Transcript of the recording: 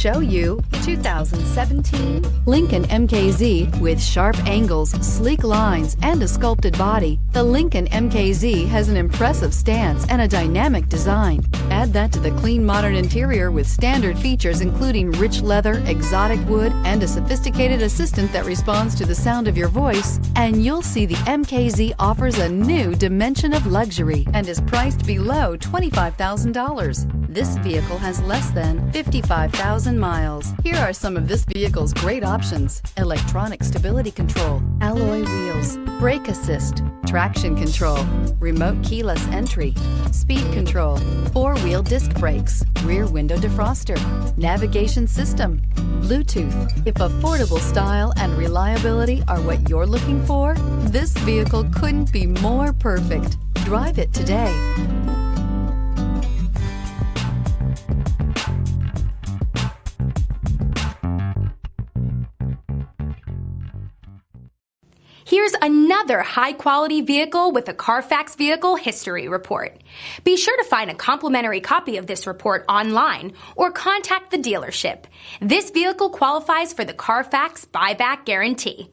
show you 2017 Lincoln MKZ. With sharp angles, sleek lines, and a sculpted body, the Lincoln MKZ has an impressive stance and a dynamic design. Add that to the clean modern interior with standard features including rich leather, exotic wood, and a sophisticated assistant that responds to the sound of your voice, and you'll see the MKZ offers a new dimension of luxury and is priced below $25,000. This vehicle has less than 55,000 miles. Here are some of this vehicle's great options: electronic stability control, alloy wheels, brake assist, traction control, remote keyless entry, speed control, four-wheel disc brakes, rear window defroster, navigation system, Bluetooth. If affordable style and reliability are what you're looking for, this vehicle couldn't be more perfect. Drive it today. Here's another high-quality vehicle with a Carfax Vehicle History Report. Be sure to find a complimentary copy of this report online or contact the dealership. This vehicle qualifies for the Carfax Buyback Guarantee.